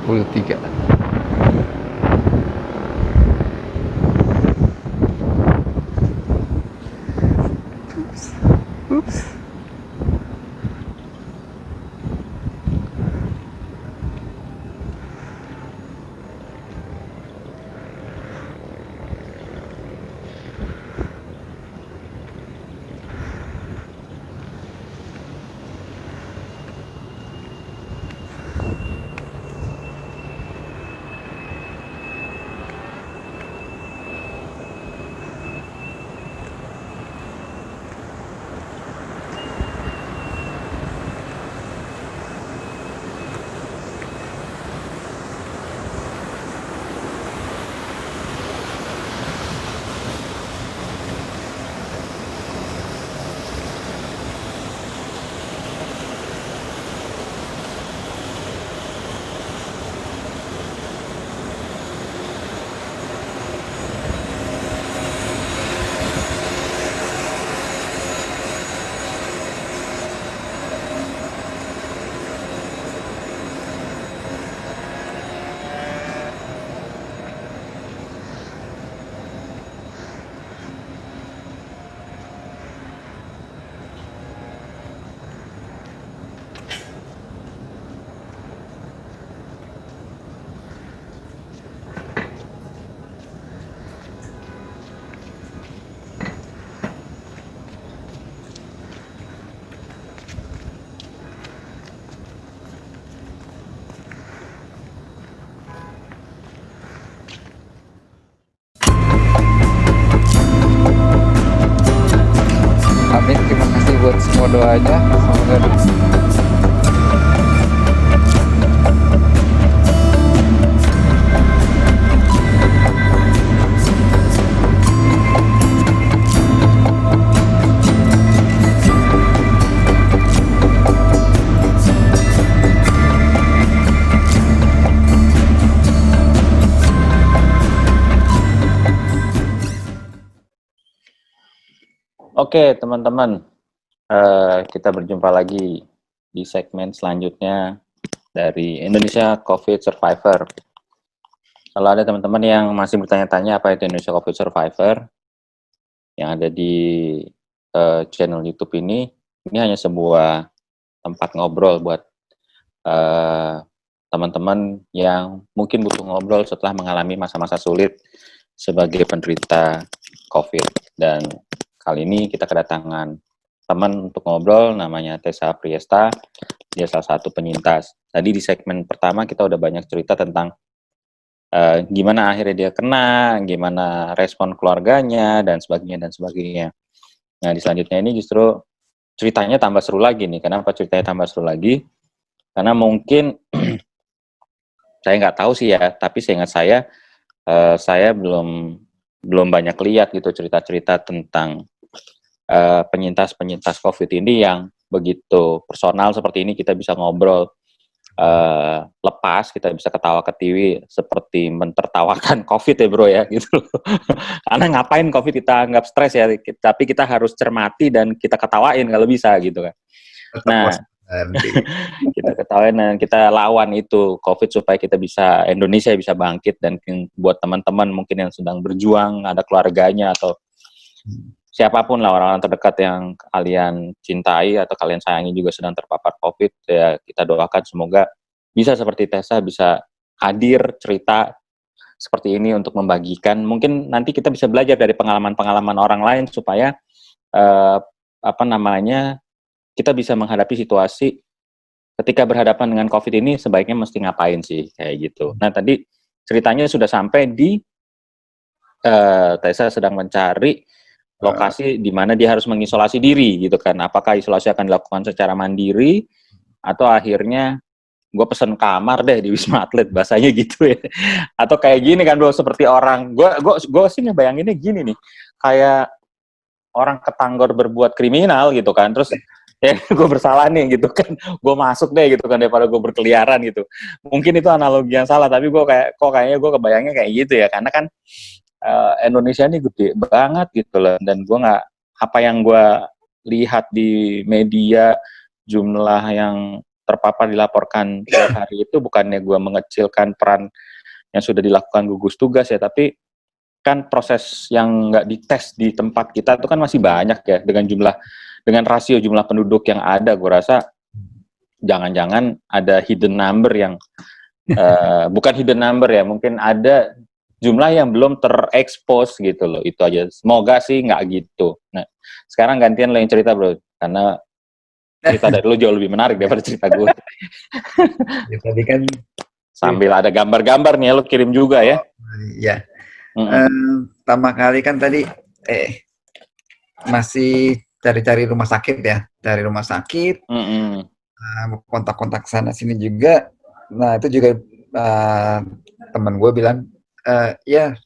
33. Oops. Amin, terima kasih buat semua doanya. Semoga Oke, teman-teman, kita berjumpa lagi di segmen selanjutnya dari Indonesia COVID Survivor. Kalau ada teman-teman yang masih bertanya-tanya apa itu Indonesia COVID Survivor yang ada di channel YouTube ini hanya sebuah tempat ngobrol buat teman-teman yang mungkin butuh ngobrol setelah mengalami masa-masa sulit sebagai penderita COVID. Dan kali ini kita kedatangan teman untuk ngobrol, namanya Tessa Priesta. Dia salah satu penyintas. Tadi di segmen pertama kita udah banyak cerita tentang gimana akhirnya dia kena, gimana respon keluarganya, dan sebagainya. Nah, di selanjutnya ini justru ceritanya tambah seru lagi nih. Kenapa ceritanya tambah seru lagi? Karena mungkin saya nggak tahu sih ya, tapi seingat saya belum banyak lihat gitu cerita-cerita tentang penyintas COVID ini yang begitu personal seperti ini. Kita bisa ngobrol lepas, kita bisa ketawa ketiwi seperti mentertawakan COVID ya bro ya gitu. Karena ngapain COVID kita anggap stres ya, tapi kita harus cermati dan kita ketawain kalau bisa gitu kan. Nah, kita ketawain dan kita lawan itu COVID supaya kita bisa, Indonesia bisa bangkit. Dan buat teman-teman mungkin yang sedang berjuang, ada keluarganya atau siapapun lah orang-orang terdekat yang kalian cintai atau kalian sayangi juga sedang terpapar COVID, ya kita doakan semoga bisa seperti Tessa, bisa hadir cerita seperti ini untuk membagikan. Mungkin nanti kita bisa belajar dari pengalaman-pengalaman orang lain supaya kita bisa menghadapi situasi ketika berhadapan dengan COVID ini sebaiknya mesti ngapain sih, kayak gitu. Nah tadi ceritanya sudah sampai di Tessa sedang mencari lokasi di mana dia harus mengisolasi diri gitu kan. Apakah isolasi akan dilakukan secara mandiri atau akhirnya gue pesen kamar deh di Wisma Atlet, bahasanya gitu ya. Atau kayak gini kan bro, seperti orang gue sih ngebayanginnya gini nih, kayak orang ketanggor berbuat kriminal gitu kan, terus ya gue bersalah nih gitu kan, gue masuk deh gitu kan daripada gue berkeliaran gitu. Mungkin itu analogi yang salah, tapi gue kayaknya gue kebayangnya kayak gitu ya, karena kan Indonesia ini gede banget gitu loh, dan gue apa yang gue lihat di media, jumlah yang terpapar dilaporkan tiap hari itu bukannya gue mengecilkan peran yang sudah dilakukan gugus tugas ya, tapi kan proses yang nggak dites di tempat kita itu kan masih banyak ya, dengan rasio jumlah penduduk yang ada, gue rasa jangan-jangan ada hidden number yang bukan hidden number ya, mungkin ada jumlah yang belum terekspos gitu loh, itu aja. Semoga sih nggak gitu. Nah, sekarang gantian lo yang cerita bro, karena cerita dari lo jauh lebih menarik daripada cerita gue. Ya, tadi kan Sambil ada gambar-gambar nih, lo kirim juga ya. ya. Pertama kali kan tadi masih cari-cari rumah sakit ya, cari rumah sakit, kontak-kontak sana sini juga. Nah itu juga teman gue bilang, ya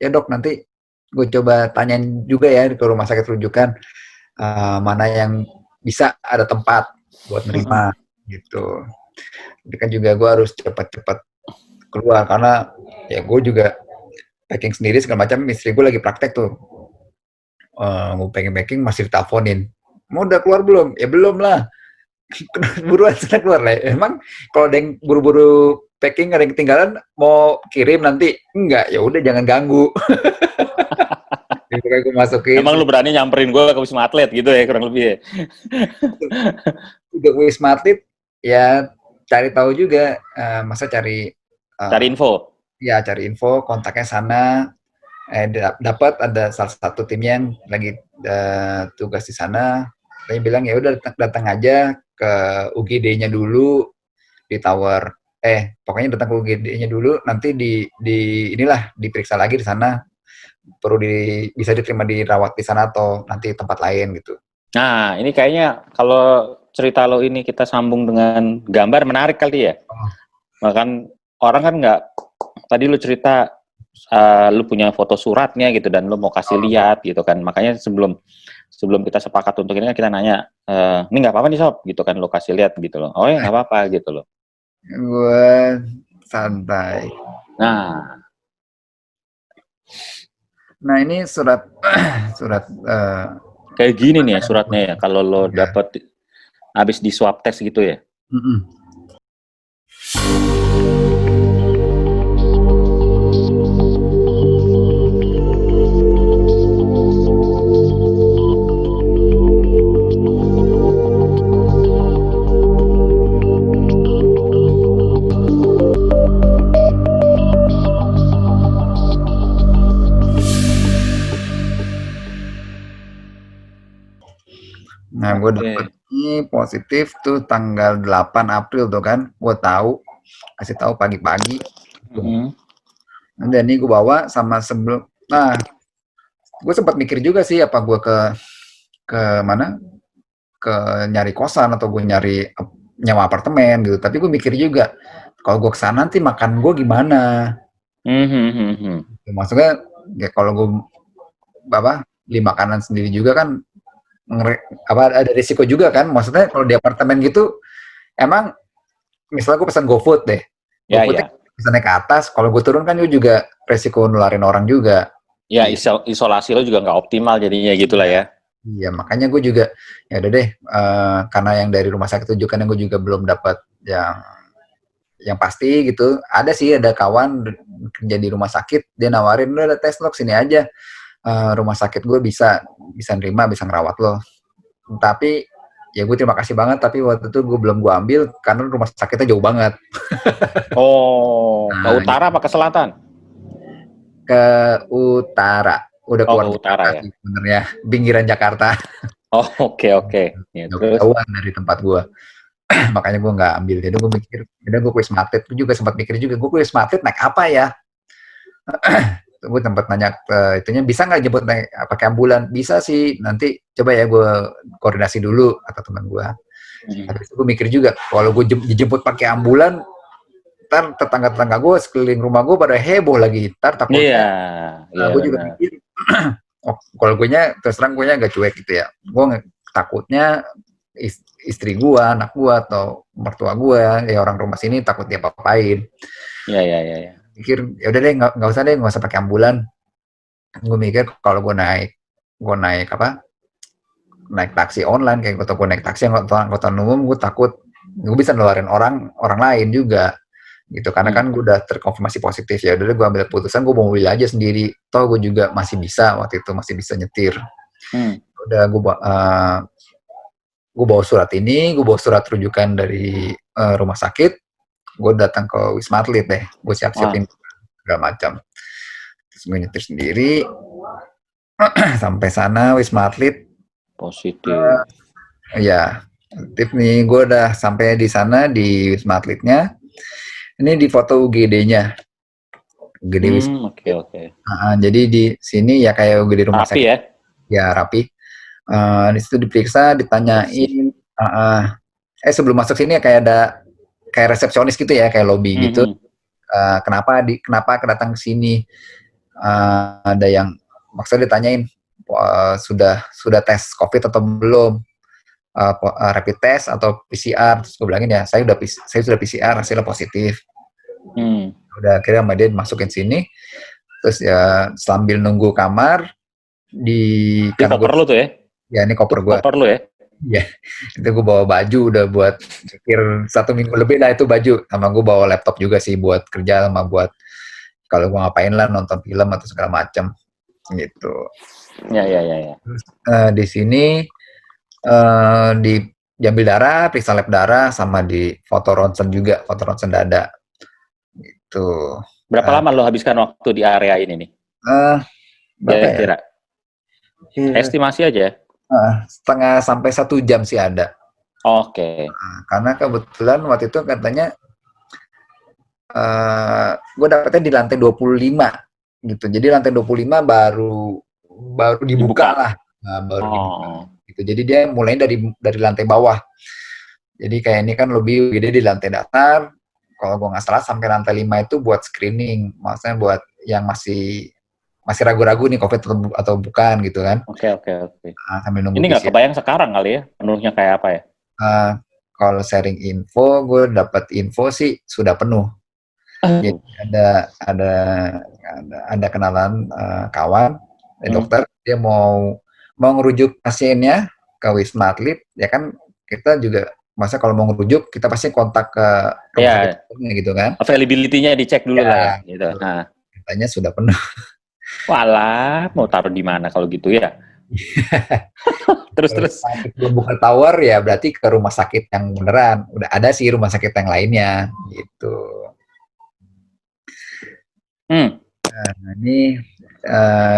dok, nanti gue coba tanyain juga ya ke rumah sakit rujukan mana yang bisa ada tempat buat nerima gitu. Jadi kan juga gue harus cepat-cepat keluar karena ya gue juga packing sendiri segala macam. Istri gue lagi praktek tuh, gue packing masih diteleponin, mau udah keluar belum? Ya belum lah. Buruan sudah keluar lah. Emang kalau ada yang buru-buru packing, ada yang ketinggalan, mau kirim nanti? Enggak, ya udah jangan ganggu. Jadi gue masukin. Emang lu berani nyamperin gue ke Wisma Atlet gitu ya, kurang lebih ya? Udah Wisma Atlet, ya cari tahu juga, masa cari info. Ya cari info, kontaknya sana. Dapat ada salah satu tim yang lagi tugas di sana. Dia bilang ya udah datang aja ke UGD-nya dulu di tower. Pokoknya datang ke UGD-nya dulu, nanti inilah diperiksa lagi di sana. Perlu bisa diterima dirawat di sana atau nanti tempat lain gitu. Nah, ini kayaknya kalau cerita lo ini kita sambung dengan gambar, menarik kali ya. Bahkan orang kan nggak, tadi lo cerita lu punya foto suratnya gitu dan lu mau kasih lihat gitu kan. Makanya sebelum kita sepakat untuk ini kan kita nanya, ini nggak apa-apa nih sob gitu kan, lu kasih lihat gitu loh. Oh ya nggak apa-apa gitu loh. Gue santai. Nah ini surat kayak gini nih ya suratnya ya, kalau lo dapet habis di swab test gitu ya. Nah, gue dapet ini positif tuh tanggal 8 April tuh kan, gue kasih tahu pagi-pagi. Dan ini gue bawa sama sebelum, nah, gue sempat mikir juga sih apa gue ke mana, ke nyari kosan atau gue nyari nyawa apartemen gitu. Tapi gue mikir juga, kalau gue kesana nanti makan gue gimana? Maksudnya, ya kalau gue beli makanan sendiri juga kan ada risiko juga kan, maksudnya kalau di apartemen gitu emang misalnya gue pesan GoFood deh, GoFoodnya bisa naik ke atas, kalau gue turun kan juga resiko nularin orang juga ya. Isolasi lo juga nggak optimal jadinya gitulah ya. Iya, makanya gue juga ya udah deh, karena yang dari rumah sakit rujukan yang gue juga belum dapat yang pasti gitu. Ada kawan kerja di rumah sakit, dia nawarin udah ada tes log sini aja, rumah sakit gue bisa nerima, bisa ngerawat lo. Tapi ya gue terima kasih banget, tapi waktu itu gue belum gue ambil karena rumah sakitnya jauh banget. Ke utara apa ke selatan? Ke utara, udah keluar ke utara ya. Sebenarnya pinggiran Jakarta. Oke. Ya, jauhan dari tempat gue. Makanya gue nggak ambil. Jadi gue mikir, gue ke Wisma Atlet. Gue juga sempat mikir juga, gue ke Wisma Atlet naik apa ya? Gue tempat nanya itunya, bisa nggak jemput naik pakai ambulan? Bisa sih, nanti coba ya gue koordinasi dulu kata teman gue. Tapi gue mikir juga, kalau gue dijemput pakai ambulan, ntar tetangga-tetangga gue sekeliling rumah gue pada heboh lagi, ntar takutnya. Gue juga mikir, kalau gue terus terang gue agak cuek gitu ya. Gue takutnya istri gue, anak gue atau mertua gue, ya orang rumah sini takut dia apa-apain. Iya. Mikir ya udah deh, nggak usah pakai ambulan. Gue mikir kalau gue naik taksi online kayak gue naik taksi angkutan umum, gue takut gue bisa nularin orang lain juga gitu, karena kan gue udah terkonfirmasi positif. Ya udah gue ambil keputusan gue mau mobil aja sendiri, toh gue juga masih bisa waktu itu masih bisa nyetir. Udah gue bawa surat ini, gue bawa surat rujukan dari rumah sakit, gue datang ke Wisma Atlet deh, gue siap-siapin segala macam, terus gue nyetir sendiri sampai sana Wisma Atlet positif. ya aktif nih, gue udah sampai di sana di Wisma Atletnya. Ini di foto UGD-nya, UGD Wisma Atlet. Oke. Jadi di sini ya kayak UGD rumah Rapi sakit ya rapi. Di situ diperiksa, ditanyain. Sebelum masuk sini ya kayak resepsionis gitu ya, kayak lobby gitu. Kenapa kedatang ke sini? Ada yang maksudnya ditanyain sudah tes COVID atau belum? Rapid test atau PCR. Terus gue bilangin ya saya sudah PCR, hasilnya positif. Udah akhirnya sama dia masukin sini. Terus ya sambil nunggu kamar di koper lu tuh ya? Ya ini koper gue. Koper lu ya? Iya, itu gue bawa baju udah buat pikir 1 minggu lebih lah itu baju. Sama gue bawa laptop juga sih buat kerja sama buat kalau gue ngapain lah, nonton film atau segala macam gitu. Ya. Terus di sini diambil darah, periksa lab darah, sama di foto ronsen juga, foto ronsen dada. Gitu. Berapa lama lo habiskan waktu di area ini nih? Berapa kira-kira? Estimasi aja. Setengah sampai 1 jam sih ada. Oke. Karena kebetulan waktu itu katanya gue dapetnya di lantai 25 gitu. Jadi lantai 25 baru dibuka lah. Dibuka. Gitu. Jadi dia mulai dari lantai bawah. Jadi kayak ini kan lebih gede di lantai datar. Kalau gue nggak salah sampai lantai 5 itu buat screening. Maksudnya buat yang masih ragu-ragu nih COVID atau bukan gitu kan. Oke. Sambil nunggu ini nggak kebayang sekarang kali ya penuhnya kayak apa ya? Kalau sharing info, gue dapat info sih sudah penuh. Jadi ada kenalan kawan dokter, dia mau ngerujuk pasiennya ke Wisma Atlet, ya kan kita juga masa kalau mau ngerujuk kita pasti kontak ke rumah sakitnya gitu kan. Availability-nya dicek dulu lah ya gitu. Nah, katanya sudah penuh. Walah, mau taruh di mana kalau gitu ya? terus. Belum buka tower ya berarti ke rumah sakit yang beneran. Udah ada sih rumah sakit yang lainnya gitu. Nah, ini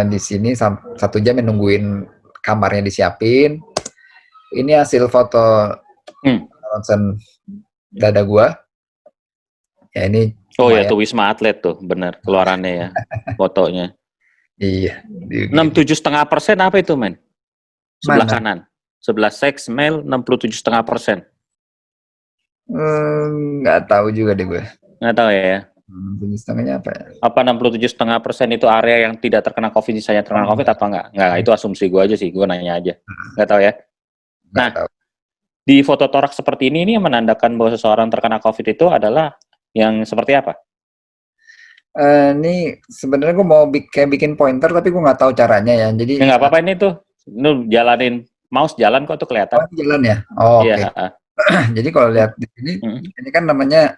di sini 1 jam nungguin kamarnya disiapin. Ini hasil foto ronsen dada gua. Ya ini. Oh ya, tuh Wisma Atlet tuh, bener keluarannya ya fotonya. Iya. 67,5% apa itu, men? Sebelah kanan. Sebelah seks male 67,5%. Nggak tahu juga deh gue. Nggak tahu ya. 67,5-nya apa ya? Apa 67,5% itu area yang tidak terkena COVID, sisanya terkena COVID apa enggak? Enggak, itu asumsi gue aja sih, gue nanya aja. Nggak tahu ya. Nah, di foto toraks seperti ini yang menandakan bahwa seseorang terkena COVID itu adalah yang seperti apa? Ini sebenarnya gue mau bikin pointer tapi gue nggak tahu caranya ya. Jadi nggak apa-apa ini tuh, lu jalanin mouse jalan kok tuh kelihatan. Oh, jalan ya. Oh, oke. Jadi kalau lihat di sini, ini kan namanya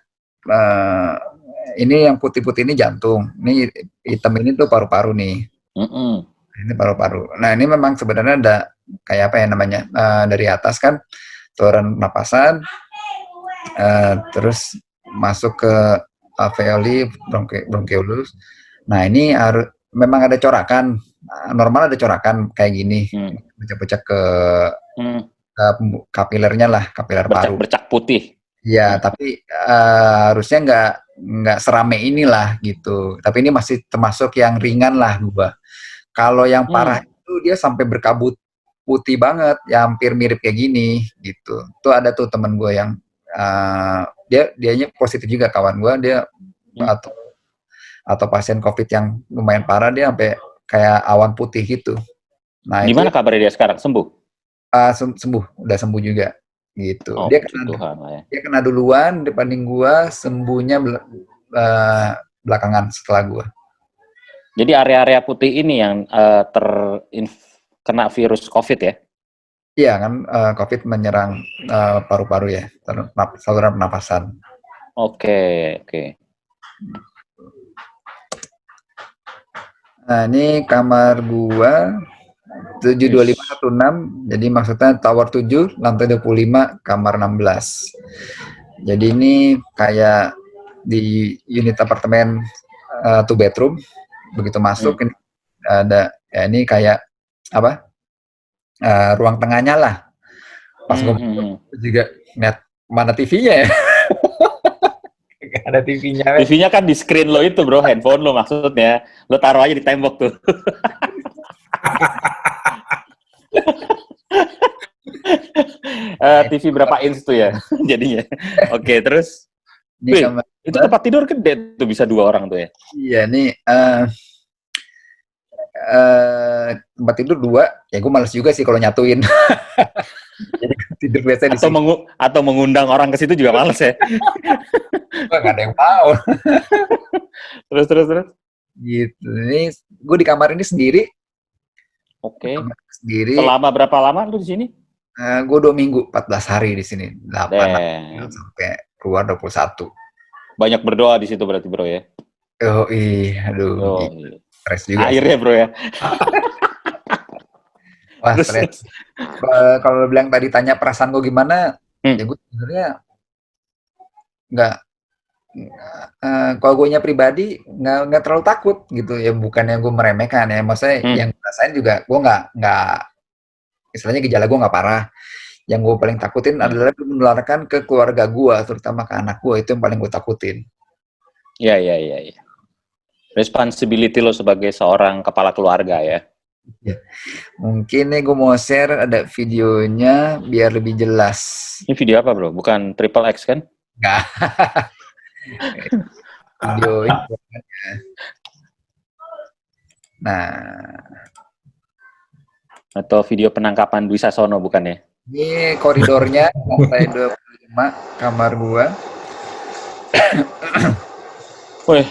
ini yang putih-putih ini jantung. Ini hitam ini tuh paru-paru nih. Ini paru-paru. Nah ini memang sebenarnya ada kayak apa ya namanya dari atas kan saluran pernapasan, terus masuk ke alveoli, bronchiolus. Nah ini memang ada corakan, normal ada corakan kayak gini, pecah-pecah ke kapilernya lah, kapiler paru. Bercak putih. Iya, tapi harusnya nggak serame inilah gitu. Tapi ini masih termasuk yang ringan lah gua. Kalau yang parah itu dia sampai berkabut putih banget, ya hampir mirip kayak gini gitu. Tuh ada tuh temen gue yang dianya positif juga, kawan gue dia atau pasien COVID yang lumayan parah, dia sampai kayak awan putih gitu. Nah, gimana kabarnya dia sekarang? Sembuh? Sembuh, udah sembuh juga gitu. Oh, dia kena duluan dibanding gue, sembuhnya belakangan setelah gue. Jadi area-area putih ini yang terkena virus COVID ya? Iya kan, COVID menyerang paru-paru ya, saluran pernapasan. Oke, oke. Nah, ini kamar gua 72516, jadi maksudnya tower 7, lantai 25, kamar 16. Jadi ini kayak di unit apartemen 2 bedroom, begitu masuk ini ada ya ini kayak apa? Ruang tengahnya lah. Pas gua masuk juga lihat mana TV-nya ya? Gak ada TV-nya. TV-nya kan di screen lo itu bro, handphone lo maksudnya. Lo taruh aja di tembok tuh. TV berapa inch tuh ya jadinya. Oke, terus. Ini Wih, kamar itu tempat tidur gede tuh, bisa 2 orang tuh ya? Iya nih, tempat tidur 2, ya gue males juga sih kalau nyatuin. Jadi tidur biasa di sini. Atau mengundang orang ke situ juga males ya? Nggak ada yang mau. Terus. Gitu. Ini gue di kamar ini sendiri. Oke. Sendiri. Selama berapa lama lu di sini? Gue 2 minggu, 14 hari di sini. 8 sampai keluar 21. Banyak berdoa di situ berarti bro ya? Oh aduh. Stres juga. Airnya bro ya? Wah, stres. Kalau lo bilang tadi tanya perasaan gue gimana, ya gue sebenarnya nggak, kalau gue pribadi nggak terlalu takut gitu ya, bukannya gue meremehkan ya, maksudnya yang rasain juga gue nggak istilahnya gejala gue nggak parah. Yang gue paling takutin adalah menularkan ke keluarga gue, terutama ke anak gue, itu yang paling gue takutin. Iya. Responsibility lo sebagai seorang kepala keluarga ya. Ya. Mungkin nih gue mau share ada videonya biar lebih jelas. Ini video apa bro? Bukan Triple X kan? Nggak. Video ini. Nah. Atau video penangkapan Dwi Sasono bukan ya? Ini koridornya lantai 25 kamar gua. Wih,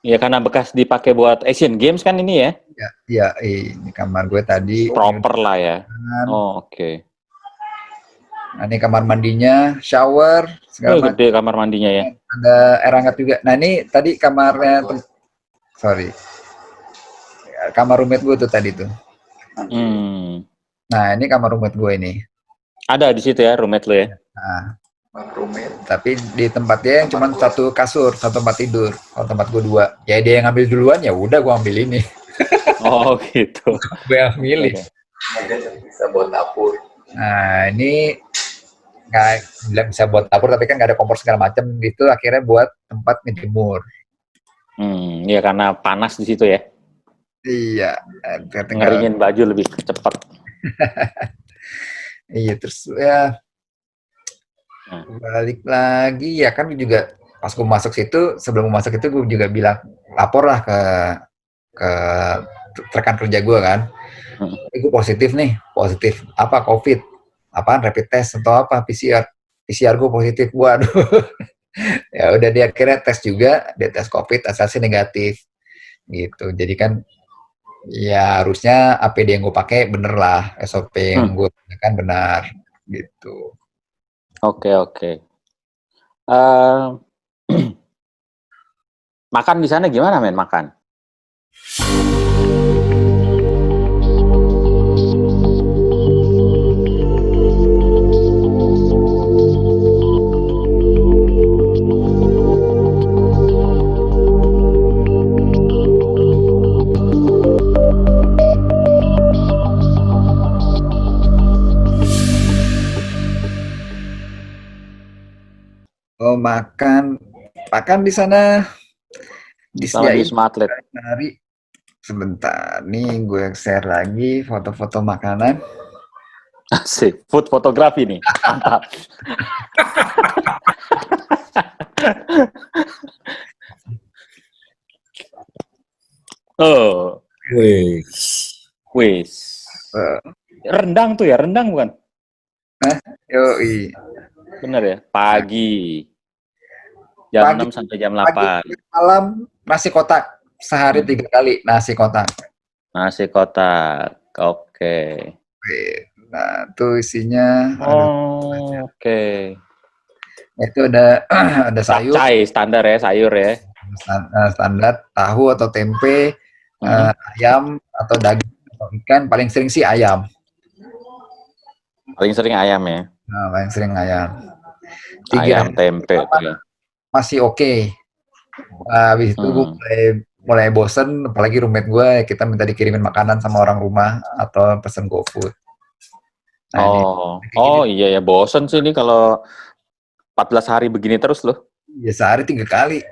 ya karena bekas dipakai buat Asian Games kan ini ya? Ya, ini kamar gue tadi. Proper lah ya. Oke. Nah, ini kamar mandinya, shower, segala macam. Gede kamar mandinya ya. Ada air hangat juga. Nah, ini tadi kamarnya, kamar roommate gue tuh tadi tuh. Nah, ini kamar roommate gue ini. Ada di situ ya roommate lo ya? Nah, roommate. Tapi di tempat dia yang cuma 1 kasur, 1 tempat tidur. Kalau tempat gue 2. Ya dia yang ngambil duluan, ya udah gue ambil ini. Oh gitu. Gue yang milih. Bisa buat dapur. Nah, ini nggak bilang bisa buat dapur, tapi kan nggak ada kompor segala macam gitu. Akhirnya buat tempat ngejemur. Iya karena panas di situ ya. Iya. Ngeringin baju lebih cepat. Iya, terus ya balik lagi ya kan juga pas gue masuk situ, sebelum masuk itu gue juga bilang lapor lah ke rekan kerja gue kan. Gue positif apa COVID, apaan rapid test atau apa PCR gue positif. Waduh. Ya udah dia akhirnya tes juga, dia tes COVID hasilnya negatif gitu. Jadi kan ya harusnya APD yang gue pakai bener lah, SOP yang gue gunakan benar gitu. Oke. Makan di sana gimana men makan? Oh, makan di sana Sama di Wisma Atlet. Hari sebentar nih gue share lagi foto-foto makanan. Asik, food fotografi nih. Mantap. Oh. Wis. Rendang tuh ya, rendang bukan? Yoi. Bener ya, pagi. Jam 6 sampai jam 8. Pagi, malam nasi kotak. Sehari 3 kali nasi kotak. Nasi kotak. Oke. Nah, itu isinya Oke. itu ada ada sayur, Capcay standar ya, sayur ya. standar tahu atau tempe, Mm-mm. ayam atau daging atau ikan. Paling sering sih ayam. Paling sering ayam ya. Nah, paling sering ayam. Ayam 3 hari tempe pertama tuh ya. masih oke. Habis itu gue Hmm. mulai bosen, apalagi roommate gue kita minta dikirimin makanan sama orang rumah atau pesen GoFood. Nah ini kayak gini, Iya ya, bosen sih ini kalau 14 hari begini terus loh. ya sehari 3 kali.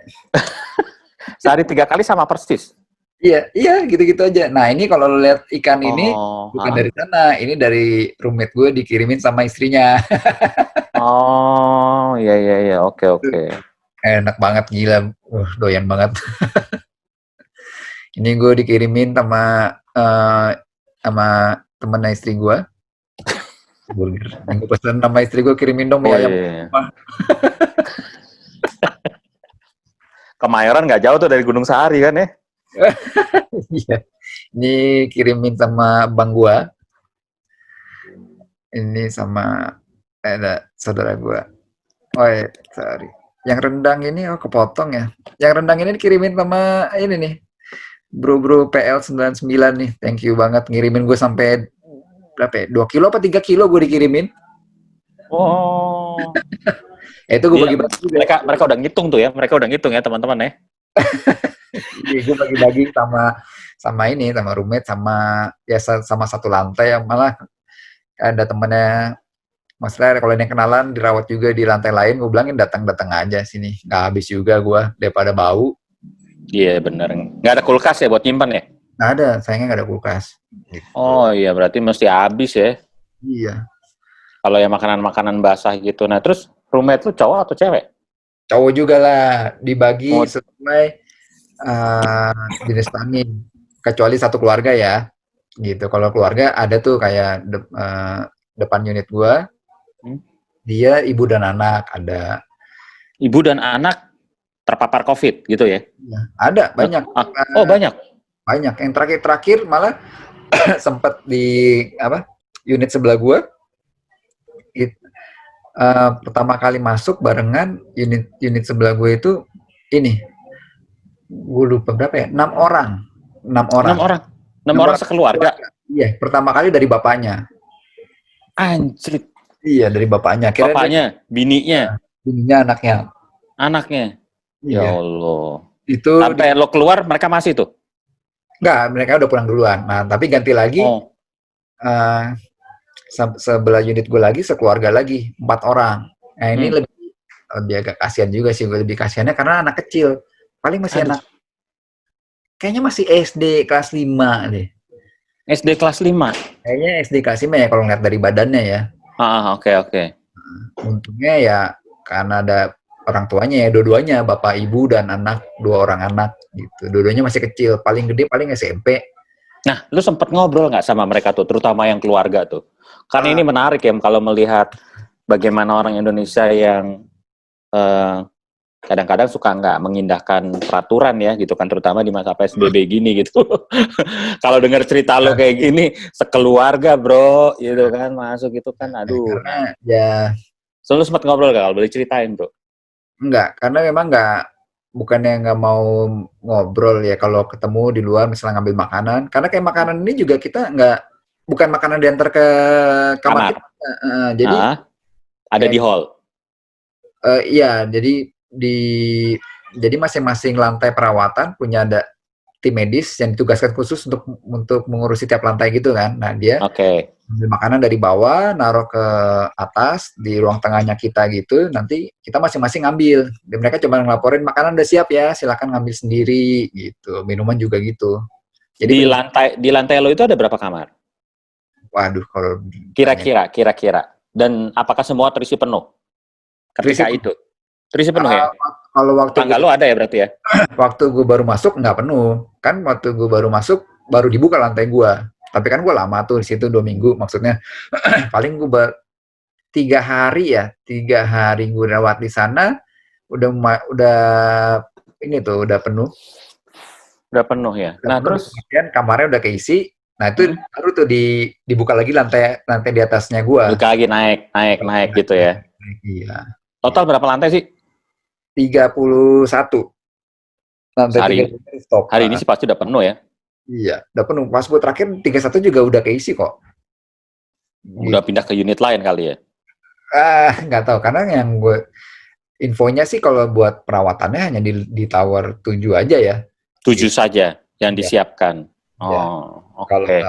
Sehari 3 kali sama persis. Iya, iya gitu-gitu aja. Nah ini kalau lo lihat ikan ini Oh, bukan dari sana, ini dari roommate gue dikirimin sama istrinya. iya iya iya, oke oke. Enak banget, gila, doyan banget. Ini gue dikirimin sama temen istri gue, burger. Yang gue pesen sama istri gue, kirimin dong mie Oh ayam. iya. Kemayoran nggak jauh tuh dari Gunung Sahari kan ya? Iya. Ini kirimin sama bang gue. Ini sama ada saudara gue. Oh iya, sorry. Yang rendang ini kepotong ya. Yang rendang ini dikirimin sama ini nih. Bro PL 99 nih. Thank you banget ngirimin gue sampai berapa ya? 2 kilo apa 3 kilo gue dikirimin. Oh. Itu gue Dia, bagi-bagi juga. mereka udah ngitung tuh ya, mereka udah ngitung ya teman-teman ya. Iya, gue bagi-bagi sama ini, sama roommate, sama satu lantai yang malah ada temennya Mas Rer, kalau ini kenalan dirawat juga di lantai lain, gue bilangin datang-datang aja sini, nggak habis juga gue daripada bau. Iya bener. Nggak ada kulkas ya buat nyimpan ya? Nggak ada, sayangnya nggak ada kulkas. Gitu. Oh iya, berarti mesti habis ya. Iya, Kalau yang makanan-makanan basah gitu. Nah terus roommate lu cowok atau cewek? cowok juga lah, dibagi Oh, sesuai jenis kelamin, kecuali satu keluarga ya, gitu. Kalau keluarga ada tuh kayak depan unit gue, dia ibu dan anak ada. ibu dan anak terpapar COVID gitu ya? Ya, ada banyak. Oh banyak. Banyak. Yang terakhir malah sempat di unit sebelah gue. Pertama kali masuk barengan unit sebelah gue itu ini, gue lupa berapa ya, 6 orang. 6 orang sekeluarga. Iya, pertama kali dari bapaknya. Anjrit. Iya, dari bapaknya. Kira Bapaknya, bininya, anaknya. anaknya. Ya Iya. Allah. Itu Sampai lo keluar mereka masih tuh? enggak, mereka udah pulang duluan. Nah, tapi ganti lagi. Sebelah unit gue lagi, sekeluarga lagi, 4 orang. Nah ini lebih agak kasihan juga sih, gue lebih kasihannya karena anak kecil, paling masih anak, kayaknya masih SD kelas 5 deh. SD kelas 5? Kayaknya SD kelas 5 ya kalau ngeliat dari badannya ya. Oke. Untungnya ya karena ada orang tuanya ya, dua-duanya, bapak ibu dan anak, 2 orang anak gitu. Dua-duanya masih kecil, paling gede paling SMP. Nah, lu sempet ngobrol nggak sama mereka tuh, terutama yang keluarga tuh? Kan ini menarik ya kalau melihat bagaimana orang Indonesia yang kadang-kadang suka nggak mengindahkan peraturan ya gitu kan, terutama di masa PSBB gini gitu. Kalau dengar cerita lo kayak gini, sekeluarga bro gitu kan, masuk gitu kan, aduh. Karena ya So, lu sempat ngobrol gak? Kalau boleh ceritain bro? enggak, karena memang bukannya nggak mau ngobrol ya kalau ketemu di luar misalnya ngambil makanan, karena kayak makanan ini juga kita bukan makanan diantar ke kamar kita. Jadi ada di hall. Iya, jadi masing-masing lantai perawatan punya ada tim medis yang ditugaskan khusus untuk mengurusi tiap lantai gitu kan. Nah dia ambil makanan dari bawah, naruh ke atas di ruang tengahnya kita gitu. Nanti kita masing-masing ngambil. Dan mereka cuma ngelaporin makanan udah siap ya, silakan ngambil sendiri gitu. Minuman juga gitu. Jadi di lantai lo itu ada berapa kamar? Waduh, kalau kira-kira. Dan apakah semua terisi penuh? Ketika itu terisi penuh ya? Kalau waktu tangga lo ada ya berarti ya? Waktu gue baru masuk nggak penuh. Kan waktu gue baru masuk baru dibuka lantai gue. Tapi kan gue lama tuh di situ 2 minggu, maksudnya paling gue 3 hari ya, 3 hari gue rawat di sana udah ini tuh udah penuh. Udah penuh ya. Nah terus kamarnya udah keisi. Nah itu baru tuh dibuka lagi lantai di atasnya gua. Buka lagi naik gitu ya. Iya. Total berapa lantai sih? 31. Lantai Sehari 3 stop. hari ini sih pasti udah penuh ya. Iya, udah penuh. Pas gue terakhir 31 juga udah keisi kok. Udah Gitu. pindah ke unit lain kali ya. Nggak tahu karena yang gue infonya sih kalau buat perawatannya hanya di tower 7 aja ya. 7 Gitu. saja yang Iya. disiapkan. Iya. Oh, Kalau oke.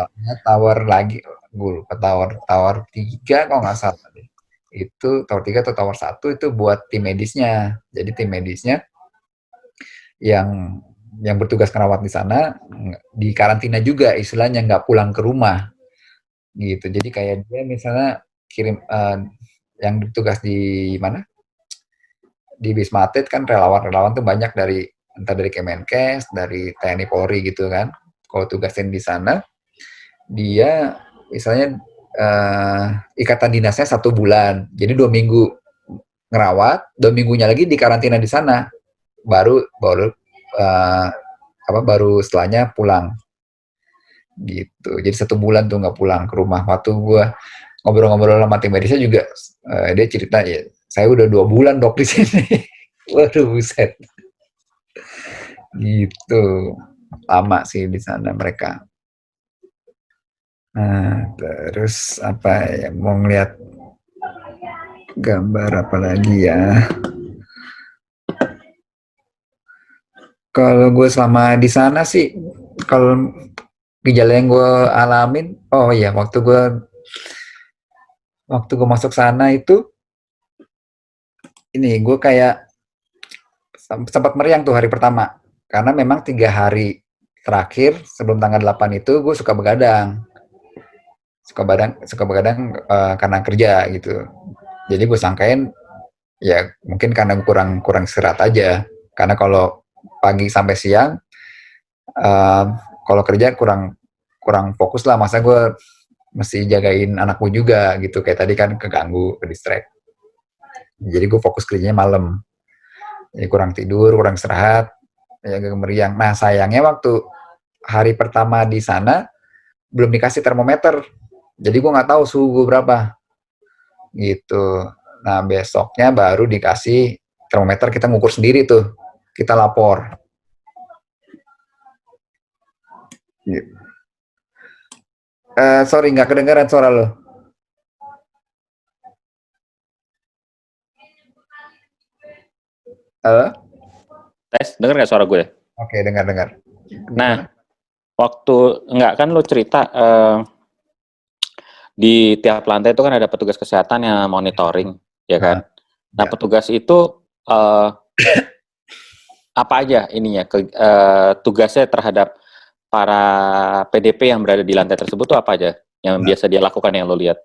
tower lagi, gue lupa tower 3 kalau nggak salah deh. Itu tower 3 atau tower 1 itu buat tim medisnya. Jadi tim medisnya yang bertugas merawat di sana di karantina juga, istilahnya nggak pulang ke rumah gitu. Jadi kayak dia misalnya kirim yang bertugas di mana, di Wisma Atlet kan relawan tuh banyak dari entah dari Kemenkes, dari TNI Polri gitu kan. Kalau tugasin di sana dia misalnya ikatan dinasnya 1 bulan, jadi 2 minggu ngerawat, 2 minggunya lagi di karantina di sana, baru baru setelahnya pulang gitu. Jadi 1 bulan tuh nggak pulang ke rumah. Waktu gue ngobrol-ngobrol sama tim medisnya juga, dia cerita ya, saya udah 2 bulan dok di sini. Waduh buset. Gitu. Lama sih di sana mereka. Nah, terus apa ya, mau ngeliat gambar apa lagi ya? Kalau gue selama di sana sih, kalau gejala yang gue alamin, oh iya, waktu gue masuk sana itu, ini gue kayak sempat meriang tuh hari pertama, karena memang 3 hari terakhir sebelum tanggal 8 itu gue suka begadang karena kerja gitu. Jadi gue sangkain ya mungkin karena gue kurang istirahat aja, karena kalau pagi sampai siang kalau kerja kurang fokus lah, masa gue mesti jagain anakku juga gitu, kayak tadi kan keganggu, ke distract. Jadi gue fokus kerjanya malam, jadi kurang tidur, kurang istirahat, ya agak meriang. Nah sayangnya waktu hari pertama di sana belum dikasih termometer, jadi gue nggak tahu suhu gue berapa gitu. Nah besoknya baru dikasih termometer, kita ngukur sendiri tuh, kita lapor gitu. Sorry, nggak kedengeran suara lo. Halo? Tes, denger nggak suara gue? Oke, dengar. Nah, waktu enggak kan lo cerita di tiap lantai itu kan ada petugas kesehatan yang monitoring, ya kan? Nah, ya. petugas itu apa aja ininya tugasnya terhadap para PDP yang berada di lantai tersebut tuh apa aja yang biasa dia lakukan yang lo lihat?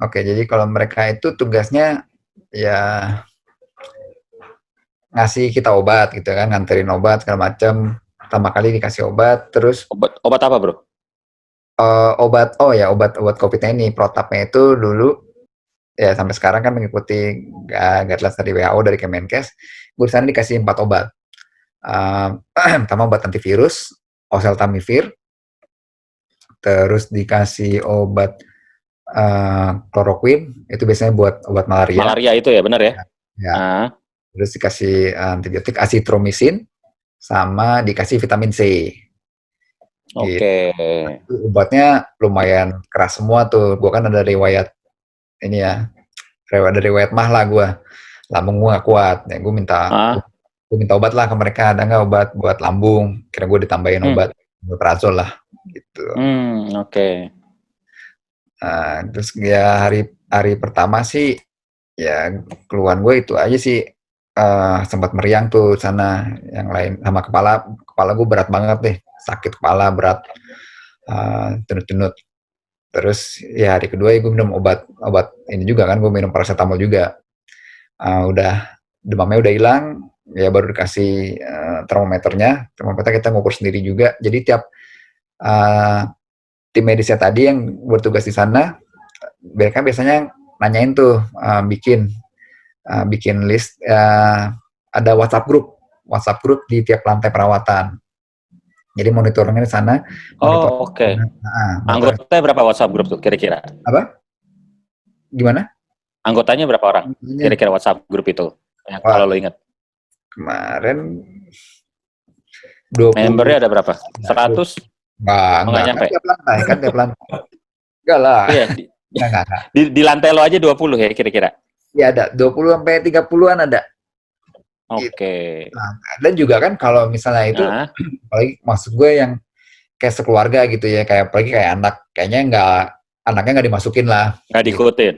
Oke, jadi kalau mereka itu tugasnya ya ngasih kita obat gitu kan, nganterin obat segala macam. Pertama kali dikasih obat, terus Obat apa, bro? obat COVID-19 ini, protapnya itu dulu ya sampai sekarang kan mengikuti guidelines dari WHO, dari Kemenkes. Gue di sana dikasih 4 obat. Pertama obat antivirus, oseltamivir, terus dikasih obat kloroquine, itu biasanya buat obat malaria. Malaria itu ya, benar ya? Ya. Terus dikasih antibiotik azitromisin, sama dikasih vitamin C. Oke. Gitu. Obatnya lumayan keras semua tuh. Gue kan ada riwayat ini ya, ada riwayat mah lah gue. Lambung gue gak kuat. Ya, gue minta obat lah ke mereka. Ada nggak obat buat lambung? Kira gue ditambahin obat omeprazol lah. Gitu. Oke. Terus ya hari pertama sih ya keluhan gue itu aja sih, sempat meriang tuh sana. Yang lain sama kepala gue berat banget deh, sakit kepala berat, tenut-tenut Terus ya hari kedua ya gue minum obat ini juga kan, gue minum paracetamol juga. Udah demamnya udah hilang, ya baru dikasih termometernya. Termometer kita ngukur sendiri juga. Jadi tiap tim medisnya tadi yang bertugas di sana, mereka biasanya nanyain tuh bikin list, ada WhatsApp grup di tiap lantai perawatan. Jadi monitoringnya di sana. Oh, oke. Anggotanya berapa WhatsApp grup tuh kira-kira? Apa? Gimana? Anggotanya berapa orang? Kira-kira WhatsApp grup itu? Kalau lo ingat. Kemarin 20. Membernya ada berapa? 100? Enggak nyampe. Kan tiap lantai. Enggak lah. Iya. Di lantai lo aja 20 ya kira-kira? Iya ada 20 sampai 30-an ada. Oke. Gitu. Nah, dan juga kan kalau misalnya itu, apalagi maksud gue yang kayak sekeluarga gitu ya, kayak apalagi kayak anak, kayaknya anaknya nggak dimasukin lah. Nggak diikutin.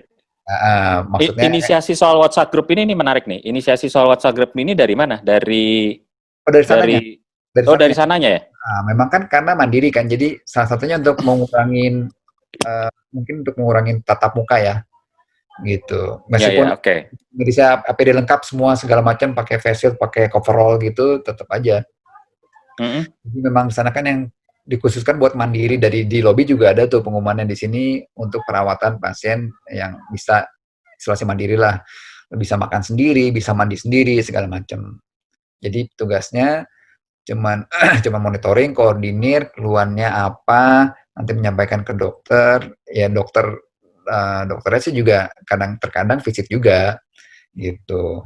Maksudnya inisiasi soal WhatsApp grup ini menarik nih. Inisiasi soal WhatsApp grup ini dari mana? Dari sananya. Dari sananya ya? Memang kan karena mandiri kan, jadi salah satunya untuk mungkin untuk mengurangin tatap muka ya, gitu. Meskipun bisa APD lengkap semua segala macam, pakai face shield, pakai coverall gitu, tetap aja. Jadi memang di sana kan yang dikhususkan buat mandiri, di lobi juga ada tuh pengumumannya di sini untuk perawatan pasien yang bisa isolasi mandiri lah, bisa makan sendiri, bisa mandi sendiri segala macam. Jadi tugasnya cuman monitoring, koordinir keluhannya apa, nanti menyampaikan ke dokter. Ya dokternya sih juga terkadang visit juga gitu.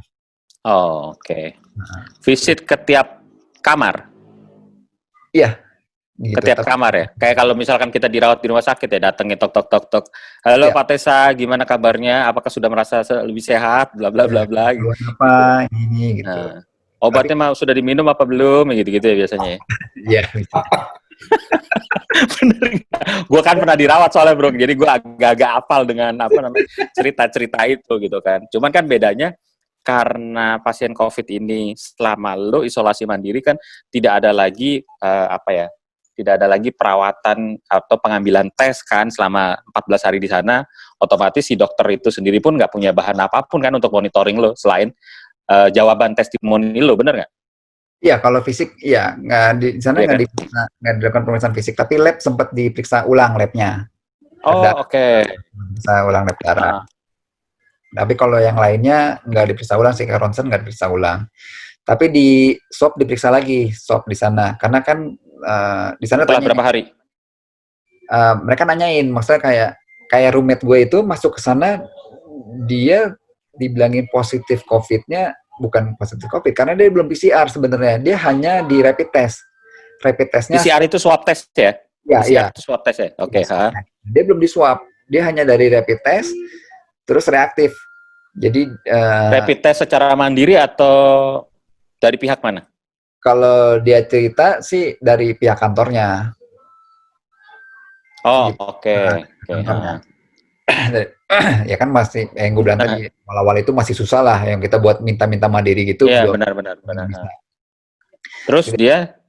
Oh, oke. Visit ke tiap kamar? Iya. Gitu. Ke tiap kamar ya? Kayak kalau misalkan kita dirawat di rumah sakit ya, datangin tok. Halo Pak Tessa, gimana kabarnya? Apakah sudah merasa lebih sehat? Bla bla bla bla. Apa ini gitu. Nah, obatnya mau sudah diminum apa belum? Gitu-gitu ya biasanya. Iya. Bener. Gue kan pernah dirawat soalnya bro, jadi gue agak-agak hafal dengan cerita-cerita itu gitu kan. Cuman kan bedanya karena pasien COVID ini selama lo isolasi mandiri kan tidak ada lagi tidak ada lagi perawatan atau pengambilan tes kan selama 14 hari di sana. Otomatis si dokter itu sendiri pun nggak punya bahan apapun kan untuk monitoring lo selain jawaban testimoni lo, bener nggak? Iya, kalau fisik, iya di sana nggak dilakukan pemeriksaan fisik, tapi lab sempat diperiksa ulang labnya. Oh, oke. Bisa ulang lab darah. Tapi kalau yang lainnya nggak diperiksa ulang sih, kayak ronsen nggak diperiksa ulang. Tapi di swab diperiksa lagi, swab di sana, karena kan di sana setelah berapa hari? Mereka nanyain, maksudnya kayak roommate gue itu masuk ke sana, dia dibilangin positif COVID-nya bukan positif COVID karena dia belum PCR sebenarnya, dia hanya di rapid test. Rapid testnya PCR itu swab test ya? Iya. Itu swab test ya? Oke. Dia belum di swab, dia hanya dari rapid test terus reaktif. Jadi rapid test secara mandiri atau dari pihak mana? Kalau dia cerita sih dari pihak kantornya. Oh, oke. Ya kan masih yang gue bilang tadi awal-awal itu masih susah lah yang kita buat minta mandiri gitu. Iya, benar. Terus dia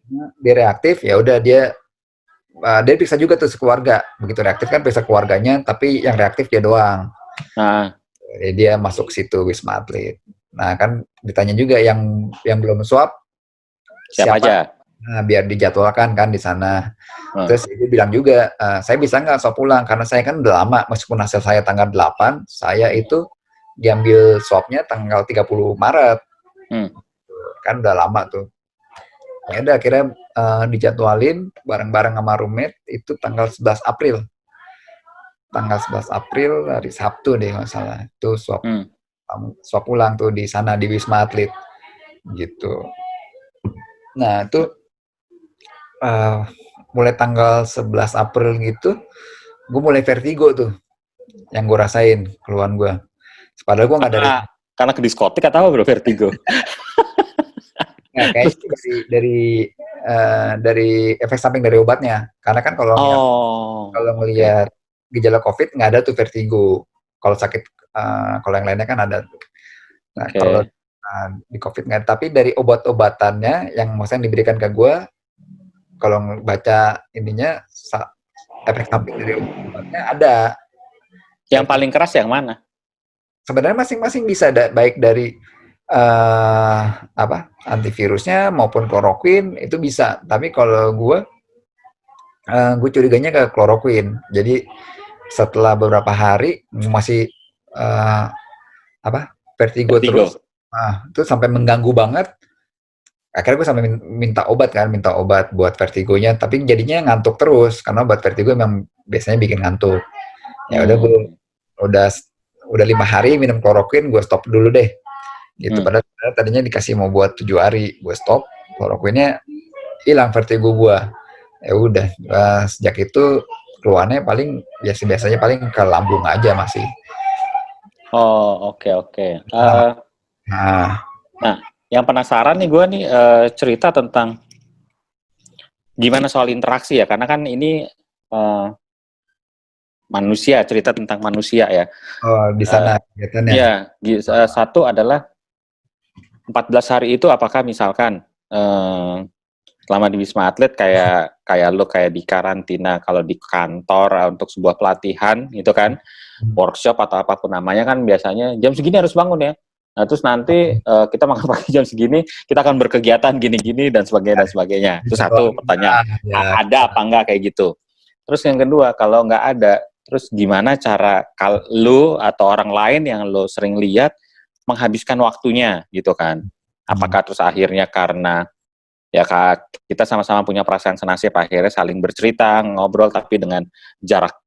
reaktif, ya udah dia periksa juga tuh sekeluarga. Begitu reaktif kan periksa keluarganya, tapi yang reaktif dia doang. Dia masuk situ Wisma Atlet. Nah kan ditanya juga yang belum swab siapa aja? Nah, biar dijadwalkan kan di sana. Terus dia bilang juga, saya bisa nggak swab ulang karena saya kan udah lama, meskipun hasil saya tanggal 8, saya itu diambil swabnya tanggal 30 Maret. Kan udah lama tuh. Ya udah akhirnya dijadwalin bareng-bareng sama roommate itu tanggal 11 April. Tanggal 11 April hari Sabtu deh nggak salah. Itu swab ulang tuh di sana di Wisma Atlet gitu. Nah itu mulai tanggal 11 April gitu, gue mulai vertigo tuh, yang gue rasain keluhan gue. Padahal gue nggak karena ke diskotik atau apa bro vertigo? Nah, kayaknya dari efek samping dari obatnya. Karena kan kalau ngelihat gejala COVID nggak ada tuh vertigo. Kalau sakit, kalau yang lainnya kan ada tuh. Nah kalau di COVID nggak. Tapi dari obat-obatannya yang maksudnya diberikan ke gue, kalau baca ininya efek samping dari obatnya ada. Yang paling keras yang mana? Sebenarnya masing-masing bisa baik dari antivirusnya maupun kloroquine itu bisa. Tapi kalau gue curiganya ke kloroquine. Jadi setelah beberapa hari masih eh, vertigo terus, itu sampai mengganggu banget. Akhirnya gue sampai minta obat buat vertigonya, tapi jadinya ngantuk terus karena obat vertigo memang biasanya bikin ngantuk. Ya udah gue udah 5 hari minum kloroquine, gue stop dulu deh. Gitu. Padahal tadinya dikasih mau buat 7 hari, gue stop, kloroquine-nya hilang vertigo gue. Ya udah, sejak itu keluarnya paling biasanya paling ke lambung aja masih. Oh, oke. Nah, yang penasaran nih gue nih cerita tentang gimana soal interaksi ya, karena kan ini manusia, cerita tentang manusia ya. Oh, di sana kegiatannya. Ya, satu adalah 14 hari itu apakah misalkan selama di Wisma Atlet kayak lo kayak di karantina kalau di kantor untuk sebuah pelatihan gitu kan, workshop atau apapun namanya kan biasanya jam segini harus bangun ya. Nah, terus nanti kita makan pagi jam segini, kita akan berkegiatan gini-gini dan sebagainya. Itu satu pertanyaan. Ada apa enggak kayak gitu? Terus yang kedua, kalau nggak ada, terus gimana cara lu atau orang lain yang lo sering lihat menghabiskan waktunya gitu kan? Apakah terus akhirnya karena ya kita sama-sama punya perasaan senasib, akhirnya saling bercerita, ngobrol tapi dengan jarak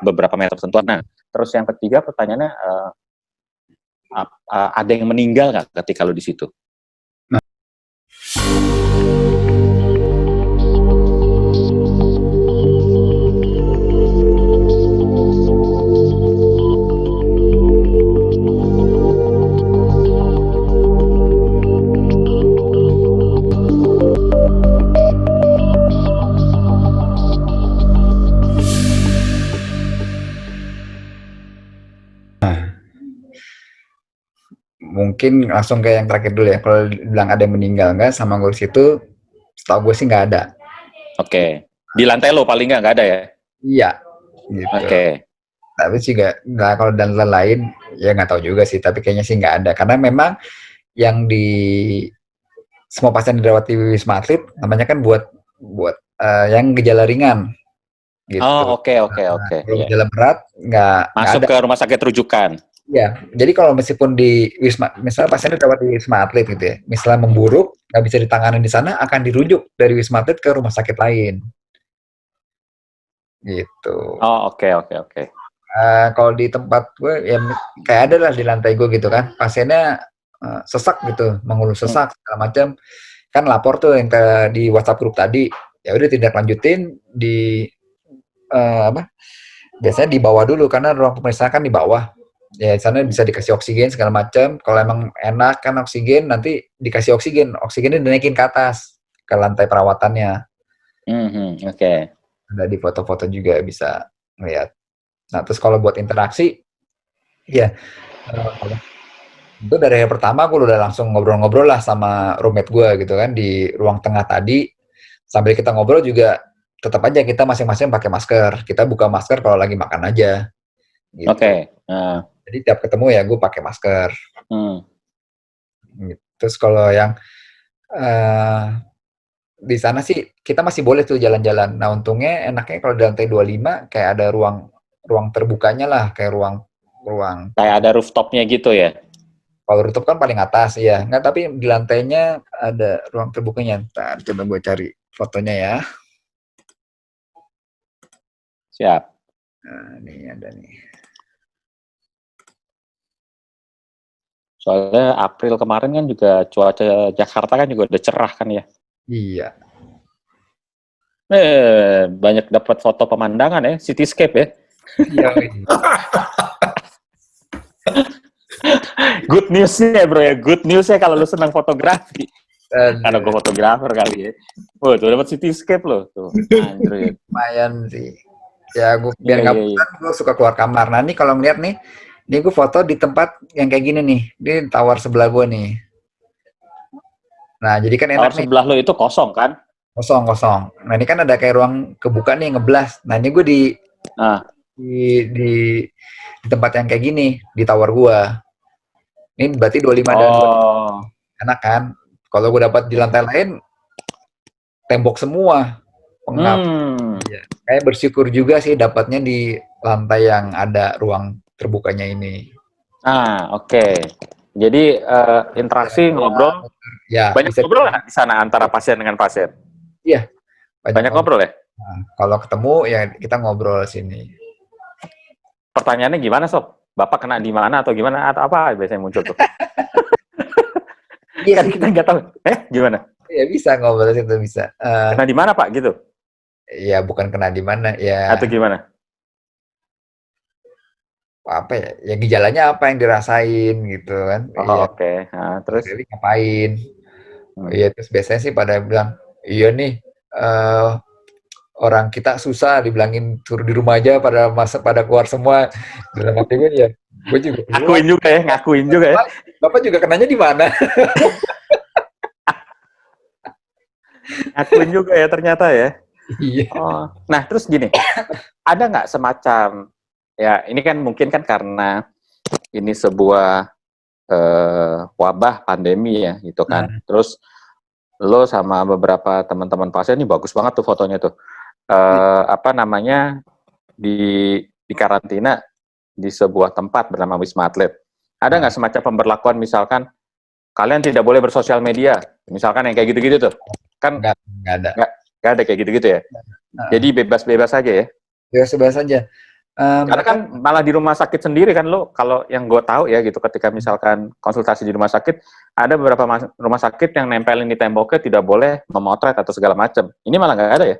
beberapa meter tertentu. Nah, terus yang ketiga pertanyaannya, ada yang meninggal nggak ketika lo di situ? Mungkin langsung ke yang terakhir dulu ya. Kalau bilang ada yang meninggal nggak sama gue di situ, setahu gue sih nggak ada. Oke. Di lantai lo paling nggak ada ya? Iya. Gitu. Oke. Tapi sih nggak kalau dan lain ya nggak tahu juga sih. Tapi kayaknya sih nggak ada karena memang yang di semua pasien dirawat di Wisma Atlet namanya kan buat yang gejala ringan. Gitu. Oh, oke. Kalau gejala berat nggak masuk ke rumah sakit rujukan. Ya, jadi kalau meskipun di Wisma, misalnya pasiennya dirawat di Wisma Atlet gitu ya, misalnya memburuk, nggak bisa ditangani di sana, akan dirujuk dari Wisma Atlet ke rumah sakit lain. Gitu. Oh, oke. Kalau di tempat gue, ya kayak ada lah di lantai gue gitu kan, pasiennya sesak gitu, mengeluh sesak, segala macam, kan lapor tuh yang di WhatsApp grup tadi, ya udah tidak lanjutin di biasanya di bawah dulu karena ruang pemeriksaan kan di bawah. Ya di sana bisa dikasih oksigen segala macam. Kalau emang enak kan oksigen, nanti dikasih oksigennya dinaikin ke atas ke lantai perawatannya. Oke. Ada di foto-foto juga bisa ngeliat. Nah terus kalau buat interaksi, ya itu dari hari pertama gue udah langsung ngobrol-ngobrol lah sama roommate gue gitu kan di ruang tengah tadi. Sambil kita ngobrol juga tetap aja kita masing-masing pakai masker. Kita buka masker kalau lagi makan aja. Gitu. Oke. Jadi tiap ketemu ya gue pakai masker. Terus kalau yang di sana sih kita masih boleh tuh jalan-jalan. Nah untungnya enaknya kalau di lantai 25 kayak ada ruang terbukanya lah, kayak ruang kayak ada rooftopnya gitu ya. Kalau rooftop kan paling atas ya. Nggak, tapi di lantainya ada ruang terbukanya. Ntar coba gue cari fotonya ya. Siap. Nah, ini ada nih. Soalnya April kemarin kan juga cuaca Jakarta kan juga udah cerah kan ya. Iya. Banyak dapat foto pemandangan ya, cityscape ya. Iya. Good newsnya bro ya, good newsnya kalau lu senang fotografi. Karena gue fotografer kali ya. Wah, tuh dapat cityscape loh tuh. Android. Lumayan sih. Ya gue biar nggak bosan, gue suka keluar kamar. Nah ini kalau ngeliat nih, ini gue foto di tempat yang kayak gini nih, di tower sebelah gue nih. Nah jadi kan enak tower sebelah lo itu kosong kan? kosong kosong. Nah ini kan ada kayak ruang kebuka nih ngeblas. Nah ini gue Ah. di di tempat yang kayak gini di tower gue. Ini berarti 25 dan 25 Oh. enak kan. Kalau gue dapat di lantai lain tembok semua pengap. Iya. Kayak bersyukur juga sih dapatnya di lantai yang ada ruang terbukanya ini. Oke. Jadi interaksi ngobrol, Ya, banyak bisa. ngobrol nggak di sana antara pasien dengan pasien? Iya, banyak Banyak ngobrol. ngobrol ya? Nah, kalau ketemu ya kita ngobrol sini. Pertanyaannya gimana sob? Bapak kena di mana atau gimana atau apa biasanya muncul tuh? Iya Kan sih, kita nggak tahu. Gimana? ya bisa ngobrol situ bisa. Kena di mana Pak gitu? Ya bukan kena di mana Atau ya gimana? apa ya? Ya gejalanya apa yang dirasain gitu kan? Oh, Iya, oke. Nah, terus? jadi ngapain? Hmm. Iya terus biasanya sih pada bilang iya nih eh, orang kita susah dibilangin suruh di rumah aja pada keluar semua. Dalam hati gue ya, gue juga keluar. Ngakuin juga ya. Bapak juga kenanya di mana? Ngakuin juga ya ternyata ya. Iya. Oh, nah terus gini, ada nggak semacam, ya ini kan mungkin kan karena ini sebuah wabah pandemi ya gitu kan. Terus lo sama beberapa teman-teman pasien ini bagus banget tuh fotonya tuh. Apa namanya di karantina di sebuah tempat bernama Wisma Atlet. Ada nggak semacam pemberlakuan misalkan kalian tidak boleh bersosial media, misalkan yang kayak gitu-gitu tuh? Kan Enggak ada. nggak ada kayak gitu-gitu ya. Jadi bebas-bebas aja ya. Ya sebebas saja. Karena kan Mereka malah di rumah sakit sendiri kan lo, kalau yang gue tahu ya gitu, ketika misalkan konsultasi di rumah sakit, ada beberapa rumah sakit yang nempelin di temboknya tidak boleh memotret atau segala macam. Ini malah nggak ada ya?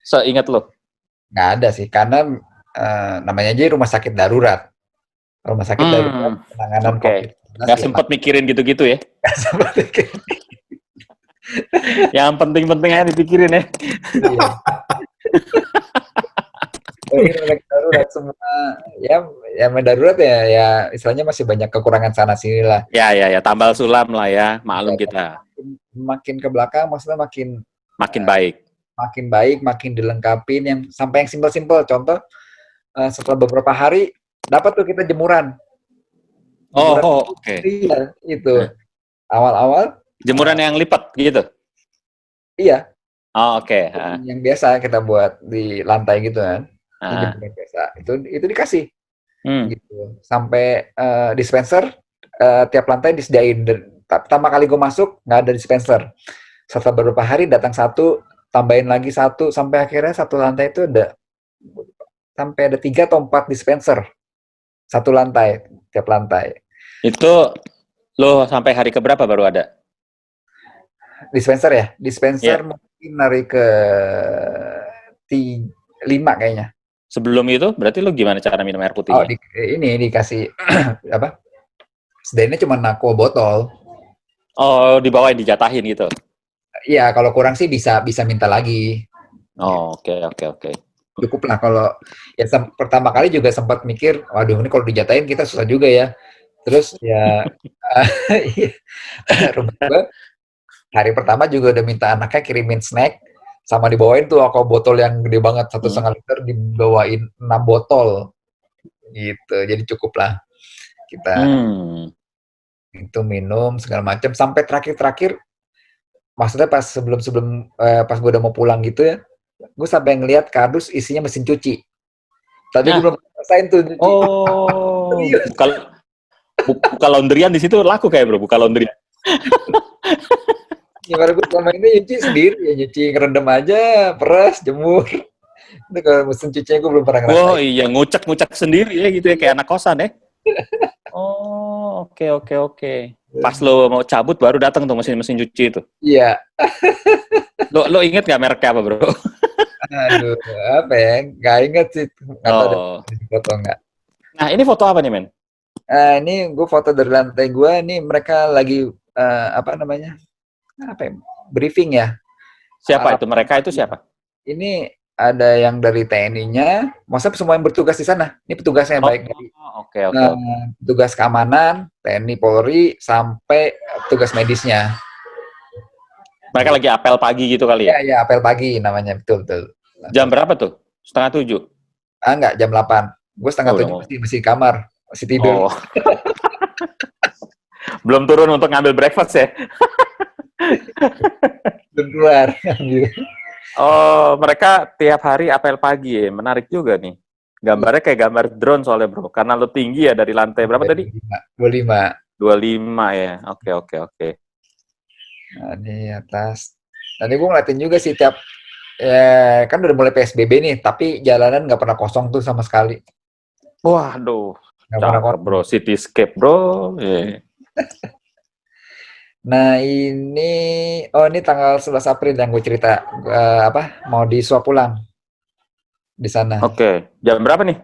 Seingat lo? nggak ada sih, karena namanya aja rumah sakit darurat. Rumah sakit darurat penanganan Oke. COVID-19 Nggak ya. sempet mikirin gitu-gitu ya? Seperti Yang penting-penting aja dipikirin ya. iya. Ini rumah sakit darurat semua ya, yang darurat ya istilahnya masih banyak kekurangan sana sini lah. Ya, tambal sulam lah ya, maklum kita. Makin ke belakang maksudnya makin Makin baik. makin baik, makin dilengkapin yang sampai yang simpel-simpel. Contoh setelah beberapa hari dapat tuh kita jemuran. Oke. Iya, itu. Awal-awal Jemuran yang lipat gitu? iya. Oke. Yang biasa kita buat di lantai gitu kan. Itu jemuran biasa. Itu dikasih. Gitu. Sampai dispenser tiap lantai disediain. Pertama kali gue masuk nggak ada dispenser. Setelah beberapa hari datang satu, tambahin lagi satu, sampai akhirnya satu lantai itu ada sampai ada 3 atau 4 dispenser. Satu lantai, tiap lantai. Itu lo sampai hari keberapa baru ada? Dispenser ya? Dispenser mungkin hari ke 5 kayaknya. Sebelum itu berarti lo gimana cara minum air putih? Oh, ini dikasih apa? Sedainnya cuma aqua botol. Oh, dibawain dijatahin gitu. Iya, kalau kurang sih bisa minta lagi. Oh, oke. Cukup lah kalau ya pertama kali juga sempat mikir, waduh ini kalau dijatahin kita susah juga ya. Terus ya rumah gue hari pertama juga udah minta anaknya kirimin snack sama dibawain tuh aqua botol yang gede banget 1,5 liter dibawain 6 botol gitu. Jadi cukup lah kita itu minum segala macam sampai terakhir maksudnya pas sebelum pas gue udah mau pulang gitu ya, gue sampai ngelihat kardus isinya mesin cuci. Tapi gue belum rasain tuh cuci. Oh, buka laundryan di situ laku kayak bro, buka laundryan. Gimana gue selama ini nyuci sendiri ya, nyuci ngerendam aja, peras, jemur. Itu kalau mesin cucinya gue belum pernah ngerasain. Oh iya, ngucek sendiri ya gitu ya, kayak anak kosan ya. Oh, oke. Pas lo mau cabut baru datang tuh mesin cuci itu. Iya. Lo inget nggak mereknya apa bro? Aduh, apa ya? Nggak inget sih. Nggak tahu ada foto nggak. Nah, ini foto apa nih men? Ini gue foto dari lantai gue. Ini mereka lagi apa namanya? Apa ya? Briefing ya. Siapa itu? Mereka itu siapa? Ini ada yang dari TNI-nya, maksudnya semua yang bertugas di sana. Ini petugasnya baik dari Oke. petugas keamanan, TNI, Polri, sampai petugas medisnya. Mereka lagi apel pagi gitu kali Iya, ya? iya, apel pagi namanya, betul, betul. Jam berapa tuh? 6:30? Enggak, jam 8. Gue setengah Oh, udah 7 mau. masih di kamar, masih tidur. Oh, belum turun untuk ngambil breakfast ya? Belum keluar. Oh, mereka tiap hari apel pagi ya. Menarik juga nih. Gambarnya kayak gambar drone soalnya bro. Karena lo tinggi ya dari lantai berapa tadi? 25. 25 ya. Oke, oke, oke. Nah, di atas. Nanti gue ngeliatin juga sih tiap, kan udah mulai PSBB nih, tapi jalanan nggak pernah kosong tuh sama sekali. Waduh, Nggak pernah cakep kosong. bro. Cityscape bro. Yeah. Nah ini tanggal 11 April yang gue cerita, mau di swab ulang di sana. Oke, jam berapa nih?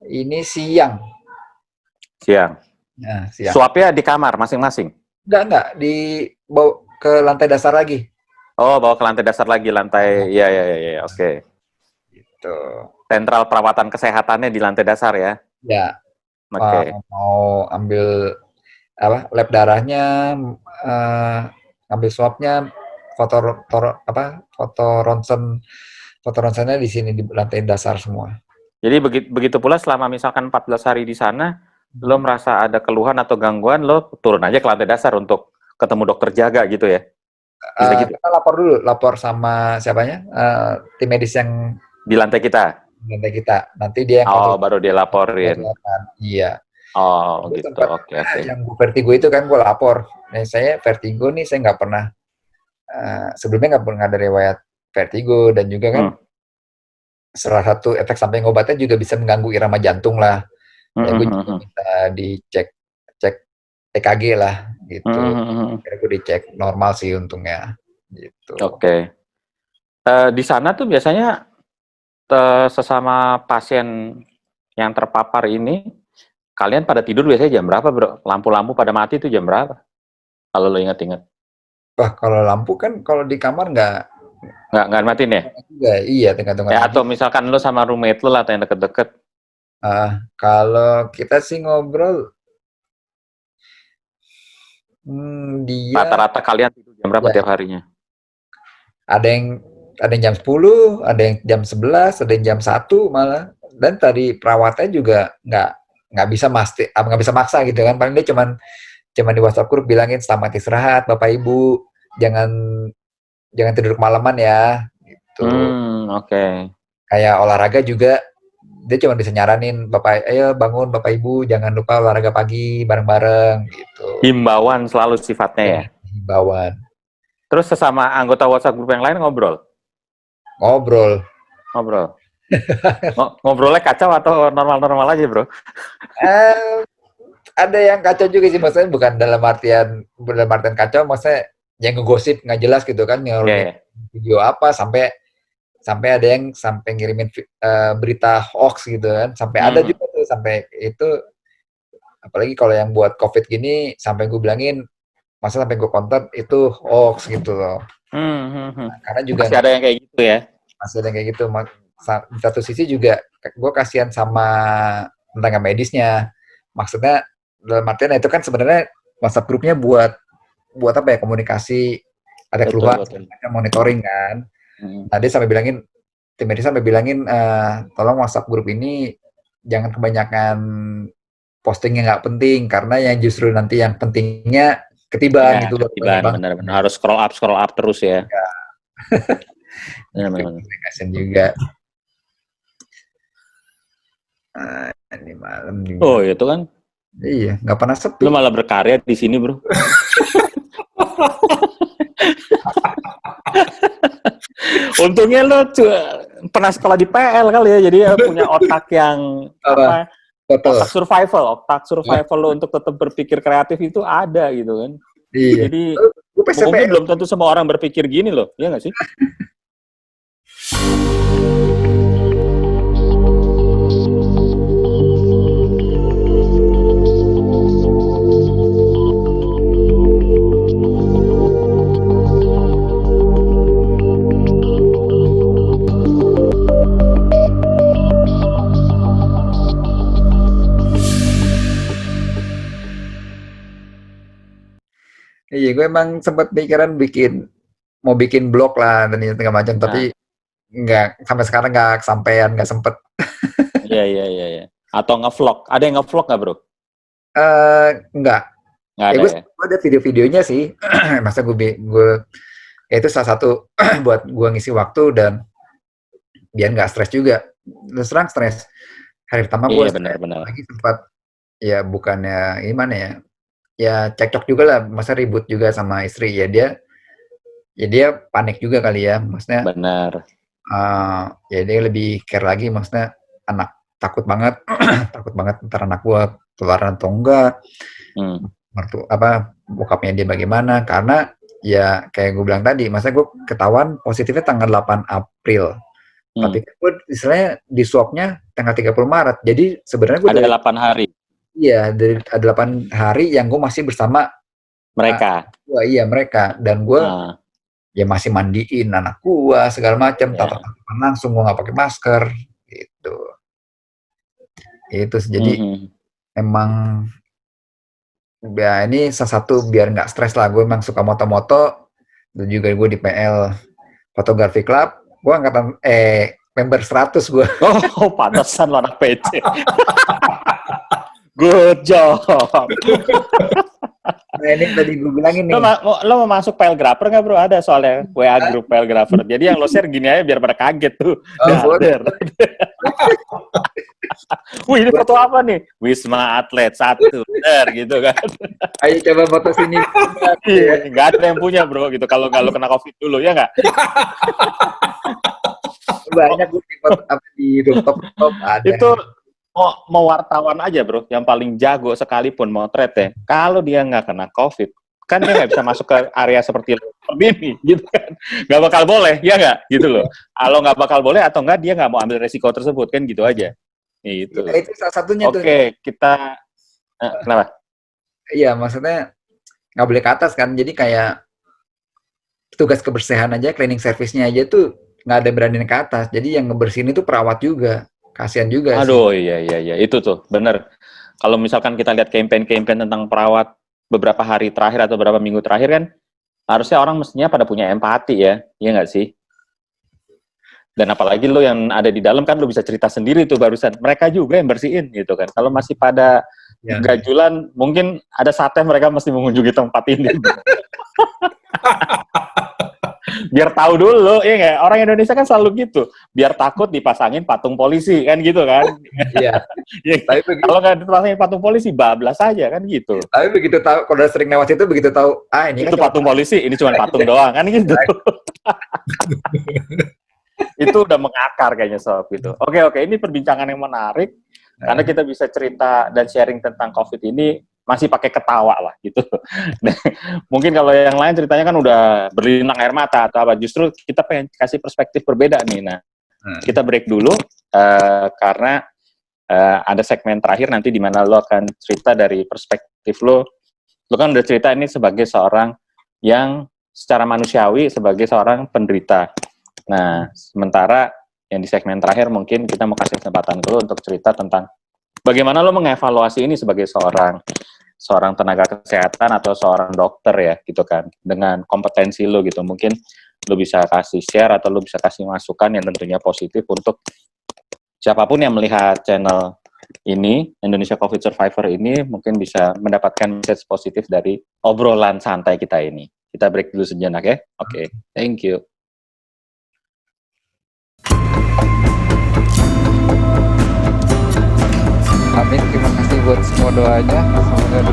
Ini siang. Siang. Nah, siang. Swabnya di kamar masing-masing? Enggak, dibawa ke lantai dasar lagi. Oh, bawa ke lantai dasar lagi, lantai, ya, oke. Gitu. Sentral perawatan kesehatannya di lantai dasar ya? Ya, Oke. mau ambil lab darahnya, ambil swabnya, foto ronsennya di sini di lantai dasar semua. Jadi begitu pula selama misalkan 14 hari di sana, lo merasa ada keluhan atau gangguan, lo turun aja ke lantai dasar untuk ketemu dokter jaga gitu ya? Bisa gitu? Kita lapor sama siapanya, tim medis yang Di lantai kita? di lantai kita. Nanti dia yang Oh, baru dia laporin. Iya. Oh, Gue gitu. sempat, Oke, oke. yang vertigo itu kan gue lapor. Nah, saya vertigo nih, saya nggak pernah, sebelumnya nggak pernah ada riwayat vertigo, dan juga kan salah satu efek samping obatnya juga bisa mengganggu irama jantung lah. Ya gue juga minta dicek EKG lah gitu. Akhirnya gue dicek normal sih untungnya gitu. Oke. Di sana tuh biasanya sesama pasien yang terpapar ini, kalian pada tidur biasanya jam berapa bro? Lampu-lampu pada mati itu jam berapa? Kalau lo ingat-ingat. Wah, kalau lampu kan kalau di kamar Nggak matiin ya? iya, tergantung Ya, aja. atau misalkan lo sama roommate lo lah atau yang deket-deket. Kalau kita sih ngobrol, dia Rata-rata kalian tidur jam berapa ya tiap harinya? ada yang jam 10, ada yang jam 11, ada yang jam 1 malah. Dan tadi perawatnya juga nggak bisa maksa gitu kan. Paling dia cuman di WhatsApp grup bilangin selamat istirahat Bapak Ibu, jangan tidur kemalaman ya gitu. Oke. Kayak olahraga juga dia cuma bisa nyaranin, ayo bangun Bapak Ibu, jangan lupa olahraga pagi bareng-bareng gitu. Himbauan selalu sifatnya ya? Himbauan. Terus sesama anggota WhatsApp grup yang lain ngobrol? Ngobrolnya kacau atau normal-normal aja bro? Ada yang kacau juga sih, maksudnya bukan dalam artian kacau, maksudnya yang ngegosip nggak jelas gitu kan, video apa sampai ada yang sampai ngirimin berita hoax gitu kan, sampai ada juga tuh, sampai itu apalagi kalau yang buat COVID gini, sampai gue bilangin, masa sampai gue konten itu hoax gitu loh. Nah, karena juga masih ada yang kayak gitu ya? Masih ada yang kayak gitu. Di satu sisi juga gue kasihan sama tenaga medisnya. Maksudnya dalam artian itu kan sebenarnya WhatsApp grupnya buat apa ya, komunikasi, ada keluhan, monitoring kan. Nah, dia sampai bilangin, tim medis sampai bilangin, tolong WhatsApp grup ini jangan kebanyakan posting yang nggak penting, karena yang justru nanti yang pentingnya ketiban gitu loh. Benar-benar harus scroll up terus ya. Benar-benar. Kasian juga. Ini malam juga. Oh, itu kan? Iya, nggak pernah sepi. Lu malah berkarya di sini, bro. Untungnya lu pernah sekolah di PL kali ya, jadi punya otak yang otak survival lo untuk tetap berpikir kreatif itu ada gitu kan. Iya. Jadi mungkin belum tentu semua orang berpikir gini loh, ya nggak sih? Iya, gue emang sempat pikiran bikin mau bikin blog lah dan segala macam, Nah. tapi nggak sampai sekarang nggak kesampaian, nggak sempet. Iya. Atau nge-vlog. Ada yang nge-vlog nggak, Bro? Nggak. Nggak ada ya? Gue ada video-videonya sih. Masa gue itu salah satu buat gue ngisi waktu dan biar nggak stres juga. Terus terang stres. Hari pertama gue Iya, benar. lagi sempat, ya bukannya gimana ya cekcok juga lah, masa ribut juga sama istri, ya dia panik juga kali ya, maksudnya Benar. ya dia lebih care lagi, maksudnya anak takut banget ntar anak gua ketularan atau enggak, bokapnya dia bagaimana, karena ya kayak gue bilang tadi, masa gue ketahuan positifnya tanggal 8 April, tapi gue istilahnya di swabnya tanggal 30 Maret, jadi sebenarnya gue ada 8 hari. Iya, ada 8 hari yang gue masih bersama mereka. Mereka, dan gue ya masih mandiin anak gue segala macam, tatap-tatapan langsung, gue nggak pakai masker gitu. Itu jadi emang ya ini salah satu biar nggak stres lah. Gue emang suka moto-moto, dan juga gue di PL Photography Club, gue angkatan member 100 gue. Oh, pantesan lo anak PC. Good job. Nah, ini tadi gue bilangin nih. Lo mau masuk Pelgrapher nggak, Bro? Ada soalnya WA grup Pelgrapher. Jadi yang lo share gini aja biar pada kaget tuh. Wih, ini foto apa nih? Wisma Atlet 1, gitu kan. Ayo coba foto sini. Nggak ada yang punya, Bro, gitu. Kalau nggak lo kena COVID dulu, ya nggak? Banyak di rooftop ada. Itu mau wartawan aja, Bro, yang paling jago sekalipun motret ya, kalau dia nggak kena COVID, kan dia nggak bisa masuk ke area seperti ini, gitu kan. Nggak bakal boleh, ya nggak? Gitu loh. Kalau nggak bakal boleh atau nggak, dia nggak mau ambil resiko tersebut, kan gitu aja. Gitu. Ya, itu salah satunya tuh. Oke, kita... kenapa? Iya, maksudnya nggak boleh ke atas kan, jadi kayak tugas kebersihan aja, cleaning service-nya aja tuh nggak ada berani ke atas, jadi yang ngebersihin itu perawat juga. Kasian juga sih. Aduh, iya. Itu tuh, bener. Kalau misalkan kita lihat campaign tentang perawat beberapa hari terakhir atau beberapa minggu terakhir kan, harusnya orang mestinya pada punya empati ya, iya nggak sih? Dan apalagi lo yang ada di dalam kan lo bisa cerita sendiri tuh barusan. Mereka juga yang bersihin gitu kan. Kalau masih pada gajulan, mungkin ada saatnya mereka mesti mengunjungi tempat ini. Biar tahu dulu, ya nggak? Orang Indonesia kan selalu gitu. Biar takut dipasangin patung polisi, kan gitu kan? Iya. Ya, kalau nggak dipasangin patung polisi, bablas aja, kan gitu. Tapi begitu tahu, kalau udah sering lewat itu, begitu tahu, ini itu kan patung polisi, ini cuma patung doang, kan gitu. Itu udah mengakar kayaknya soal gitu. Oke, ini perbincangan yang menarik, karena kita bisa cerita dan sharing tentang COVID ini, masih pakai ketawa lah gitu. Mungkin kalau yang lain ceritanya kan udah berlinang air mata atau apa. Justru kita pengen kasih perspektif berbeda nih. Nah, kita break dulu karena ada segmen terakhir nanti di mana lo akan cerita dari perspektif lo. Lo kan udah cerita ini sebagai seorang yang secara manusiawi sebagai seorang penderita. Nah, sementara yang di segmen terakhir mungkin kita mau kasih kesempatan ke lo untuk cerita tentang bagaimana lo mengevaluasi ini sebagai seorang tenaga kesehatan atau seorang dokter ya gitu kan, dengan kompetensi lo gitu. Mungkin lo bisa kasih share atau lo bisa kasih masukan yang tentunya positif untuk siapapun yang melihat channel ini, Indonesia COVID Survivor ini, mungkin bisa mendapatkan message positif dari obrolan santai kita ini. Kita break dulu sejenak ya. Oke, thank you. Amin, terima kasih buat semua doanya. Semoga